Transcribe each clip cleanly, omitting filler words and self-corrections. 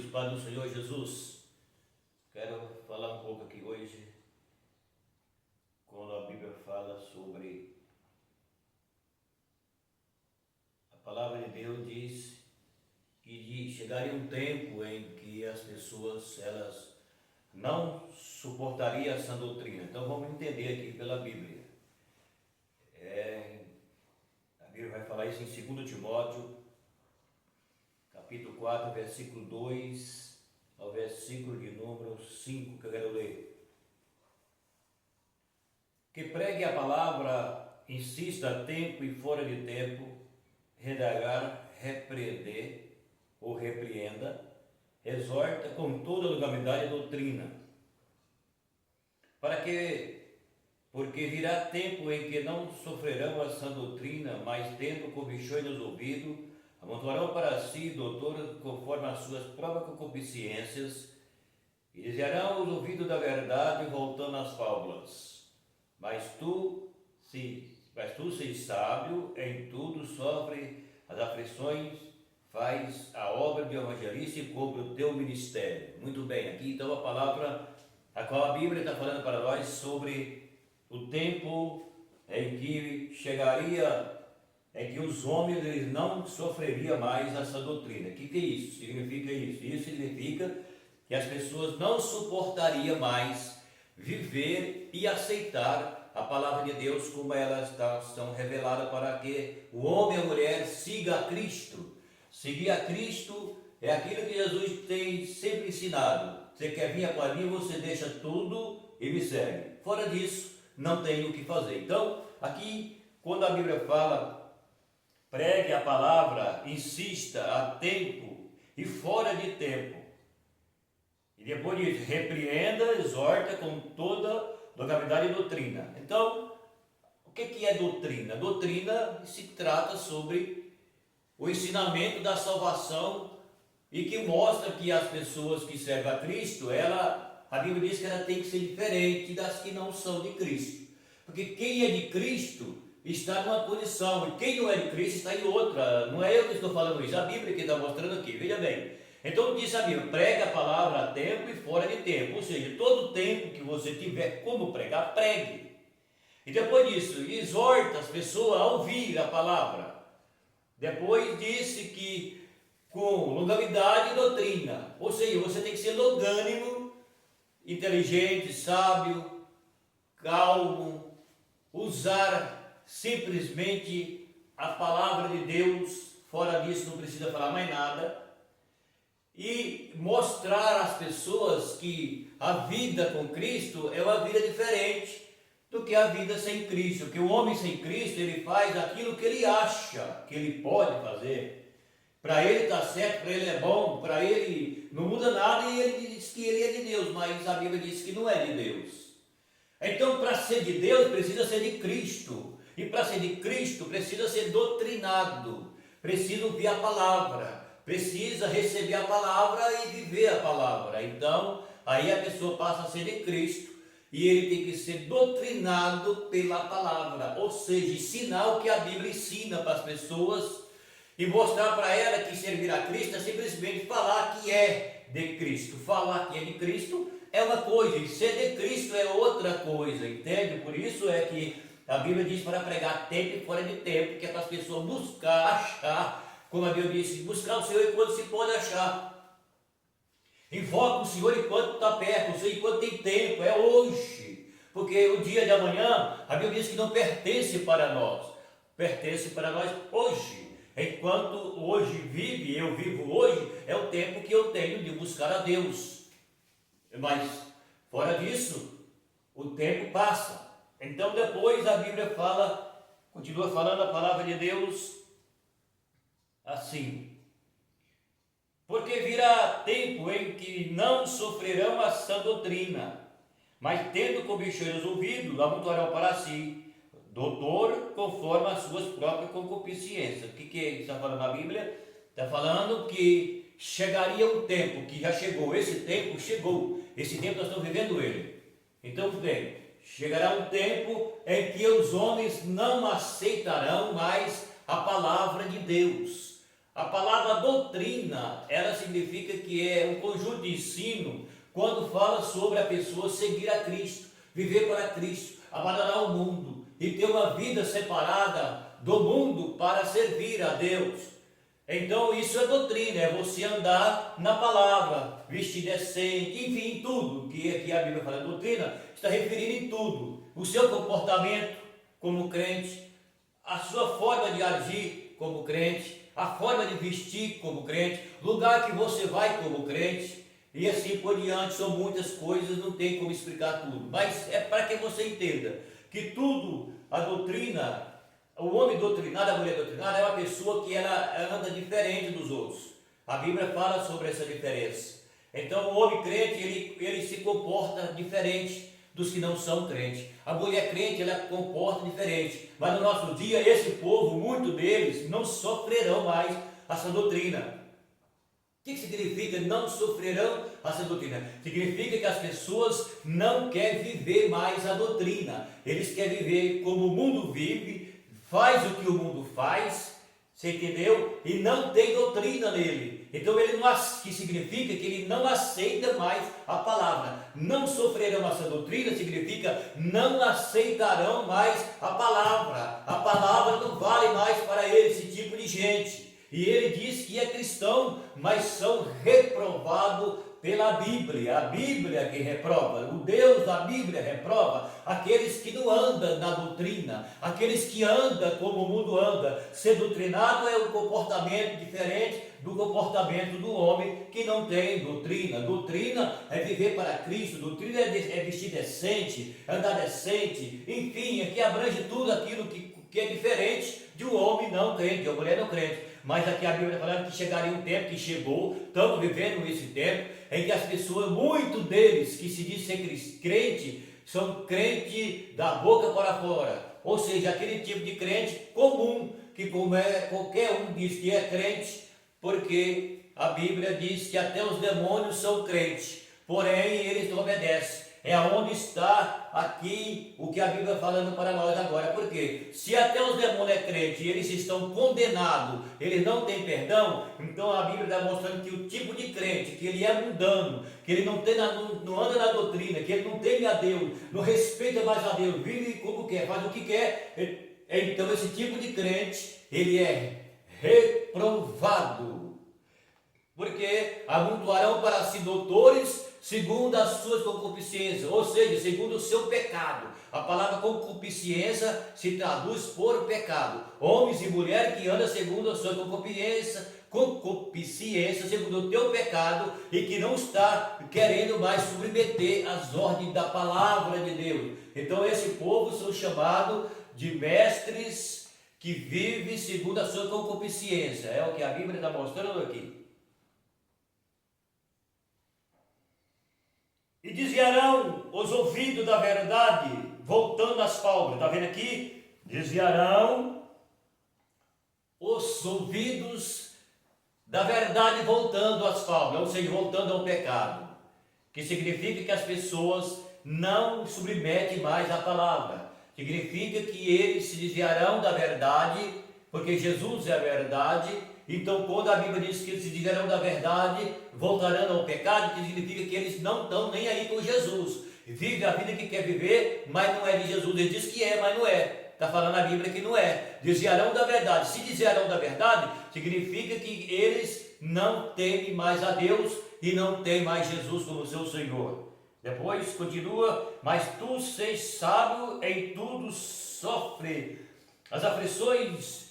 queridos, Pai do Senhor Jesus, quero falar um pouco aqui hoje, quando a Bíblia fala sobre a palavra de Deus, diz que chegaria um tempo em que as pessoas, elas não suportariam essa doutrina. Então vamos entender aqui pela Bíblia. A Bíblia vai falar isso em 2 Timóteo, capítulo 4, versículo 2 ao versículo de número 5, que eu quero ler. Que pregue a palavra, insista a tempo e fora de tempo, redagar, repreender ou repreenda, exorta com toda legalidade a doutrina, porque virá tempo em que não sofrerão a sã doutrina, mas tendo comichões nos ouvidos, amontoarão para si doutores conforme as suas próprias concupiscências, e desviarão os ouvidos da verdade, voltando às fábulas. Mas tu, seis sábio, em tudo sofre as aflições, faz a obra de evangelista e cumpre o teu ministério. Muito bem, aqui então a palavra a qual a Bíblia está falando para nós sobre o tempo em que chegaria, em que os homens eles não sofreriam mais essa doutrina. O que é isso? Significa isso? Isso significa que as pessoas não suportariam mais viver e aceitar a palavra de Deus como elas estão reveladas, para que o homem e a mulher siga a Cristo. Seguir a Cristo é aquilo que Jesus tem sempre ensinado. Você quer vir para mim, você deixa tudo e me segue. Fora disso, não tem o que fazer. Então, aqui, quando a Bíblia fala, pregue a palavra, insista a tempo e fora de tempo. E depois diz, repreenda, exorta com toda legalidade e doutrina. Então, o que é doutrina? Doutrina se trata sobre o ensinamento da salvação e que mostra que as pessoas que servem a Cristo, a Bíblia diz que ela tem que ser diferente das que não são de Cristo. Porque quem é de Cristo está numa condição, e quem não é de Cristo está em outra. Não é eu que estou falando isso, a Bíblia que está mostrando aqui, veja bem. Então diz a Bíblia, prega a palavra a tempo e fora de tempo, ou seja, todo tempo que você tiver como pregar, pregue. E depois disso, exorta as pessoas a ouvir a palavra. Depois disse que com longanimidade e doutrina, ou seja, você tem que ser longânimo, inteligente, sábio, calmo, usar simplesmente a palavra de Deus, fora disso não precisa falar mais nada, e mostrar às pessoas que a vida com Cristo é uma vida diferente do que a vida sem Cristo, que o homem sem Cristo, ele faz aquilo que ele acha que ele pode fazer. Para ele está certo, para ele é bom, para ele não muda nada, e ele diz que ele é de Deus, mas a Bíblia diz que não é de Deus. Então, para ser de Deus, precisa ser de Cristo, e para ser de Cristo, precisa ser doutrinado, precisa ouvir a palavra, precisa receber a palavra e viver a palavra. Então, aí a pessoa passa a ser de Cristo, e ele tem que ser doutrinado pela palavra, ou seja, ensinar o que a Bíblia ensina para as pessoas, e mostrar para ela que servir a Cristo é simplesmente falar que é de Cristo. Falar que é de Cristo é uma coisa, e ser de Cristo é outra coisa, entende? Por isso é que a Bíblia diz para pregar tempo e fora de tempo, que é para as pessoas buscar, achar, como a Bíblia disse, buscar o Senhor enquanto se pode achar. Invoca o Senhor enquanto está perto, o Senhor enquanto tem tempo, é hoje. Porque o dia de amanhã, a Bíblia diz que não pertence para nós, pertence para nós hoje. Enquanto hoje vive, eu vivo hoje, é o tempo que eu tenho de buscar a Deus. Mas, fora disso, o tempo passa. Então depois a Bíblia fala, continua falando a palavra de Deus assim. Porque virá tempo em que não sofrerão a sã doutrina, mas tendo comichões os ouvidos, amontoarão para si doutor conforme as suas próprias concupiscências. O que está falando na Bíblia? Está falando que chegaria um tempo, que já chegou, esse tempo chegou, esse tempo nós estamos vivendo ele. Então, bem, chegará um tempo em que os homens não aceitarão mais a palavra de Deus. A palavra doutrina, ela significa que é um conjunto de ensino quando fala sobre a pessoa seguir a Cristo, viver para Cristo, abandonar o mundo e ter uma vida separada do mundo para servir a Deus. Então isso é doutrina, é você andar na palavra, vestir decente, enfim, tudo que aqui a Bíblia fala doutrina, está referindo em tudo. O seu comportamento como crente, a sua forma de agir como crente, a forma de vestir como crente, lugar que você vai como crente, e assim por diante. São muitas coisas, não tem como explicar tudo, mas é para que você entenda que tudo, a doutrina, o homem doutrinado, a mulher doutrinada é uma pessoa que ela anda diferente dos outros. A Bíblia fala sobre essa diferença. Então o homem crente, ele se comporta diferente dos que não são crentes. A mulher crente, ela comporta diferente. Mas no nosso dia, esse povo, muito deles, não sofrerão mais essa doutrina. O que significa não sofrerão essa doutrina? Significa que as pessoas não querem viver mais a doutrina. Eles querem viver como o mundo vive, faz o que o mundo faz, você entendeu? E não tem doutrina nele. Então ele não, que significa que ele não aceita mais a palavra. Não sofrerão essa doutrina significa não aceitarão mais a palavra. A palavra não vale mais para ele, esse tipo de gente. E ele diz que é cristão, mas são reprovados pela Bíblia. A Bíblia que reprova, o Deus da Bíblia reprova aqueles que não andam na doutrina, aqueles que andam como o mundo anda. Ser doutrinado é um comportamento diferente do comportamento do homem que não tem doutrina. Doutrina é viver para Cristo, doutrina é vestir decente, andar decente, enfim, aqui abrange tudo aquilo que é diferente de um homem não crente, de uma mulher não crente. Mas aqui a Bíblia está falando que chegaria um tempo, que chegou, estamos vivendo esse tempo, em que as pessoas, muito deles que se diz ser crente, são crente da boca para fora. Ou seja, aquele tipo de crente comum, que como qualquer um diz que é crente, porque a Bíblia diz que até os demônios são crentes, porém eles não obedecem. É onde está aqui o que a Bíblia está falando para nós agora. Porque se até os demônios é crente e eles estão condenados, eles não têm perdão, então a Bíblia está mostrando que o tipo de crente, que ele é mundano, que ele não anda na doutrina, que ele não teme a Deus, não respeita mais a Deus, vive como quer, faz o que quer, então esse tipo de crente, ele é reprovado. Porque amontoarão para si doutores segundo as suas concupiscências, ou seja, segundo o seu pecado. A palavra concupiscência se traduz por pecado. Homens e mulheres que andam segundo a sua concupiscência, segundo o teu pecado, e que não está querendo mais submeter às ordens da palavra de Deus. Então esse povo são chamados de mestres que vivem segundo a sua concupiscência. É o que a Bíblia está mostrando aqui. E desviarão os ouvidos da verdade, voltando às palmas. Está vendo aqui? Desviarão os ouvidos da verdade, voltando às palmas, ou seja, voltando ao pecado. Que significa que as pessoas não submetem mais à palavra. Significa que eles se desviarão da verdade, porque Jesus é a verdade. Então, quando a Bíblia diz que eles se desviarão da verdade, voltarão ao pecado, que significa que eles não estão nem aí com Jesus. Vive a vida que quer viver, mas não é de Jesus. Ele diz que é, mas não é. Está falando a Bíblia que não é. Desviarão da verdade. Se desviarão da verdade, significa que eles não temem mais a Deus e não temem mais Jesus como seu Senhor. Depois continua, mas tu seis sábio, em tudo sofre as aflições.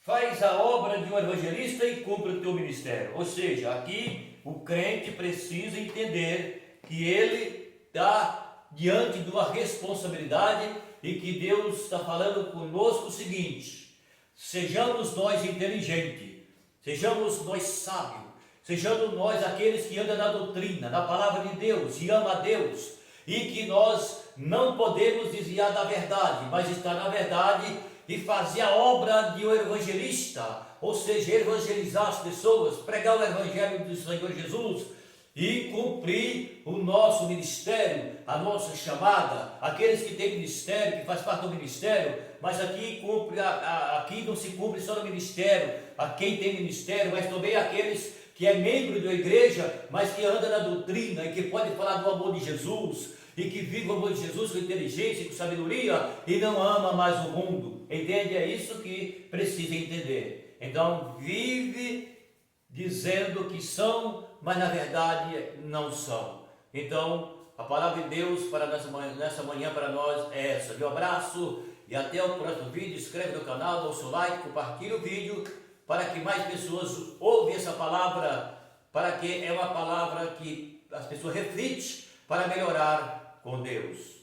Faz a obra de um evangelista e cumpre o teu ministério. Ou seja, aqui o crente precisa entender que ele está diante de uma responsabilidade e que Deus está falando conosco o seguinte: sejamos nós inteligentes, sejamos nós sábios, sejamos nós aqueles que andam na doutrina, na palavra de Deus e amam a Deus, e que nós não podemos desviar da verdade, mas estar na verdade e fazer a obra de um evangelista, ou seja, evangelizar as pessoas, pregar o evangelho do Senhor Jesus e cumprir o nosso ministério, a nossa chamada. Aqueles que têm ministério, que faz parte do ministério, mas aqui, aqui não se cumpre só no ministério, a quem tem ministério, mas também aqueles que é membro da igreja, mas que anda na doutrina e que pode falar do amor de Jesus, e que vive o amor de Jesus com inteligência e com sabedoria, e não ama mais o mundo. Entende? É isso que precisa entender. Então, vive dizendo que são, mas na verdade não são. Então, a palavra de Deus para nessa manhã para nós é essa. Meu abraço e até o próximo vídeo. Inscreve no canal, dá o seu like, compartilhe o vídeo para que mais pessoas ouvem essa palavra, para que é uma palavra que as pessoas refletem para melhorar com Deus.